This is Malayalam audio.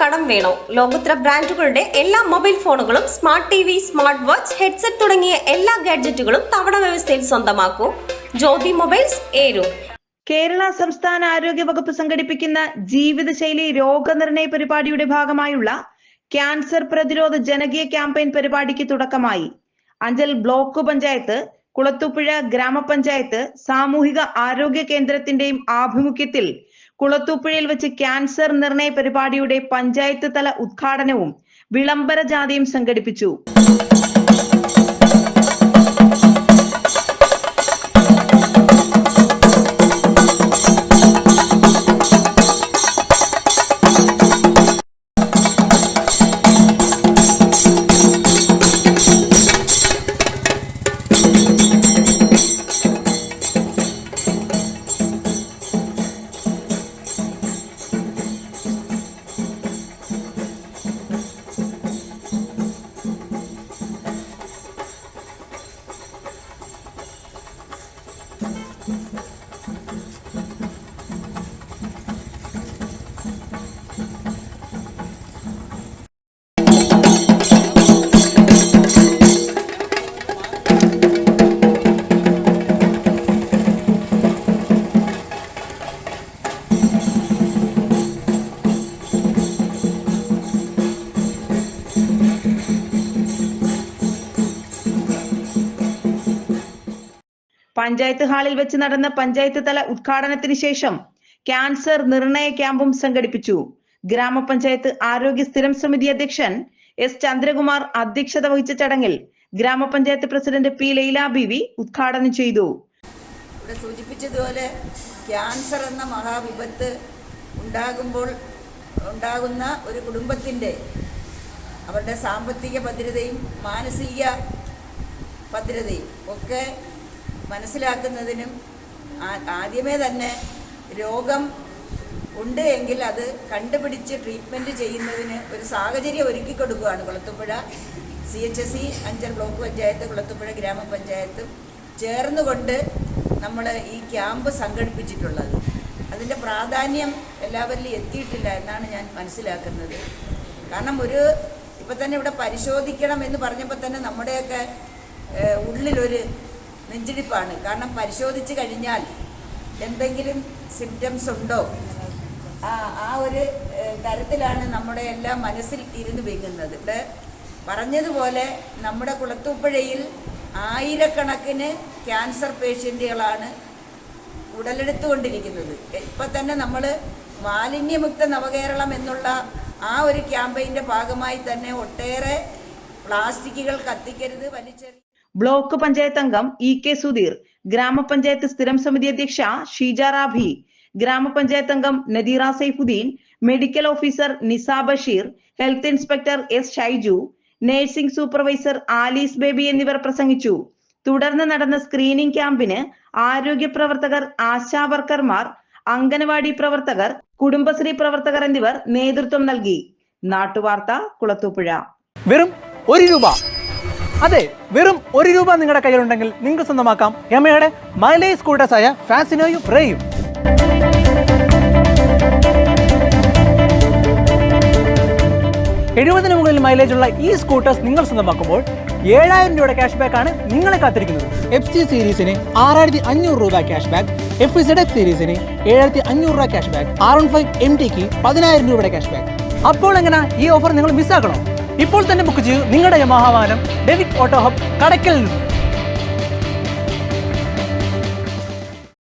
കടം വേണോ? ലോകോത്തര ബ്രാൻഡുകളുടെ എല്ലാ മൊബൈൽ ഫോണുകളും smart TV, smart watch, headset തുടങ്ങിയ എല്ലാ ഗാഡ്ജറ്റുകളും തവണ വ്യവസ്ഥയിൽ സ്വന്തമാക്കൂ. ജ്യോതി മൊബൈൽസ്, ഏരൂർ. കേരള സംസ്ഥാന ആരോഗ്യ വകുപ്പ് സംഘടിപ്പിക്കുന്ന ജീവിതശൈലി രോഗനിർണയ പരിപാടിയുടെ ഭാഗമായുള്ള ക്യാൻസർ പ്രതിരോധ ജനകീയ ക്യാമ്പയിൻ പരിപാടിക്ക് തുടക്കമായി. അഞ്ചൽ ബ്ലോക്ക് പഞ്ചായത്ത്, കുളത്തൂപ്പുഴ ഗ്രാമപഞ്ചായത്ത് സാമൂഹിക ആരോഗ്യ കേന്ദ്രത്തിന്റെയും ആഭിമുഖ്യത്തിൽ കുളത്തൂപ്പുഴയിൽ വെച്ച് ക്യാൻസർ നിർണയ പരിപാടിയുടെ പഞ്ചായത്ത് തല ഉദ്ഘാടനവും വിളംബര ജാഥയും സംഘടിപ്പിച്ചു. പഞ്ചായത്ത് ഹാളിൽ വെച്ച് നടന്ന പഞ്ചായത്ത് തല ഉദ്ഘാടനത്തിന് ശേഷം ക്യാൻസർ നിർണയ ക്യാമ്പും സംഘടിപ്പിച്ചു. ഗ്രാമപഞ്ചായത്ത് ആരോഗ്യ സ്ഥിരം സമിതി അധ്യക്ഷൻ എസ് ചന്ദ്രകുമാർ അധ്യക്ഷത വഹിച്ച ചടങ്ങിൽ ഗ്രാമപഞ്ചായത്ത് പ്രസിഡന്റ് പി ലൈല ബീവി ഉദ്ഘാടനം ചെയ്തു. ഇവിടെ സൂചിപ്പിച്ചതുപോലെ ക്യാൻസർ എന്ന മഹാവിപത്ത് ഉണ്ടാകുമ്പോൾ ഉണ്ടാകുന്ന ഒരു കുടുംബത്തിൻ്റെ അവരുടെ സാമ്പത്തിക ഭദ്രതയും മാനസിക ഭദ്രതയും ഒക്കെ മനസ്സിലാക്കുന്നതിനും ആദ്യമേ തന്നെ രോഗം ഉണ്ട് എങ്കിൽ അത് കണ്ടുപിടിച്ച് ട്രീറ്റ്മെൻറ്റ് ചെയ്യുന്നതിന് ഒരു സാഹചര്യം ഒരുക്കി കൊടുക്കുകയാണ് കുളത്തൂപ്പുഴ CHSE, അഞ്ചൽ ബ്ലോക്ക് പഞ്ചായത്ത്, കുളത്തൂപ്പുഴ ഗ്രാമപഞ്ചായത്തും ചേർന്നുകൊണ്ട് നമ്മൾ ഈ ക്യാമ്പ് സംഘടിപ്പിച്ചിട്ടുള്ളത്. അതിൻ്റെ പ്രാധാന്യം എല്ലാവരിലും എത്തിയിട്ടില്ല എന്നാണ് ഞാൻ മനസ്സിലാക്കുന്നത്. കാരണം ഇപ്പം തന്നെ ഇവിടെ പരിശോധിക്കണം എന്ന് പറഞ്ഞപ്പോൾ തന്നെ നമ്മുടെയൊക്കെ ഉള്ളിലൊരു നെഞ്ചിടിപ്പാണ്. കാരണം പരിശോധിച്ച് കഴിഞ്ഞാൽ എന്തെങ്കിലും സിംറ്റംസ് ഉണ്ടോ, ആ ഒരു തരത്തിലാണ് നമ്മുടെ എല്ലാം മനസ്സിൽ ഇരുന്ന് വെങ്ങുന്നത്. ഇവിടെ പറഞ്ഞതുപോലെ നമ്മുടെ കുളത്തൂപ്പുഴയിൽ ആയിരക്കണക്കിന് ക്യാൻസർ പേഷ്യൻറ്റുകളാണ് ഉടലെടുത്തുകൊണ്ടിരിക്കുന്നത്. ഇപ്പം തന്നെ നമ്മൾ മാലിന്യമുക്ത നവകേരളം എന്നുള്ള ആ ഒരു ക്യാമ്പയിൻ്റെ ഭാഗമായി തന്നെ ഒട്ടേറെ പ്ലാസ്റ്റിക്കുകൾ കത്തിക്കരുത്, വലിച്ചെറിയ. ബ്ലോക്ക് പഞ്ചായത്ത് അംഗം EK സുധീർ, ഗ്രാമപഞ്ചായത്ത് സ്ഥിരം സമിതി അധ്യക്ഷ ഷീജ റാബി, ഗ്രാമപഞ്ചായത്ത് അംഗം Nadeera Saifuddeen, medical officer Nisa Basheer, health inspector S Shaiju, nursing supervisor Alice Baby എന്നിവർ പ്രസംഗിച്ചു. തുടർന്ന് നടന്ന സ്ക്രീനിംഗ് ക്യാമ്പിന് ആരോഗ്യ പ്രവർത്തകർ, ആശാ വർക്കർമാർ, അംഗനവാടി പ്രവർത്തകർ, കുടുംബശ്രീ പ്രവർത്തകർ എന്നിവർ നേതൃത്വം നൽകി. നാട്ടുവാർത്ത, കുളത്തൂപ്പുഴ. വെറും 1 രൂപ, അതെ, വെറും 1 രൂപ നിങ്ങളുടെ കയ്യിലുണ്ടെങ്കിൽ നിങ്ങൾക്ക് സ്വന്തമാക്കാം യമഹയുടെ മൈലേജ് സ്കൂട്ടേഴ്സായ ഫാസിനോയും റേയും. 70 മുകളിൽ മൈലേജുള്ള ഈ സ്കൂട്ടേഴ്സ് നിങ്ങൾ സ്വന്തമാക്കുമ്പോൾ 7000 രൂപയുടെ ക്യാഷ് ബാക്ക് ആണ് നിങ്ങളെ കാത്തിരിക്കുന്നത്. FC സീരീസിന് 6500 രൂപ ക്യാഷ് ബാക്ക്, FZF സീരീസിന് 7500 രൂപ ക്യാഷ് ബാക്ക്, R15 MTക്ക് 10000 രൂപയുടെ ക്യാഷ് ബാക്ക്. അപ്പോൾ എങ്ങനെ ഈ ഓഫർ നിങ്ങൾ മിസ്സാക്കണോ? ഇപ്പോൾ തന്നെ ബുക്ക് ചെയ്യൂ നിങ്ങളുടെ യമഹ വാഹനം ഡേവിഡ് ഓട്ടോ ഹബ് കടയ്ക്കൽ നിന്ന്.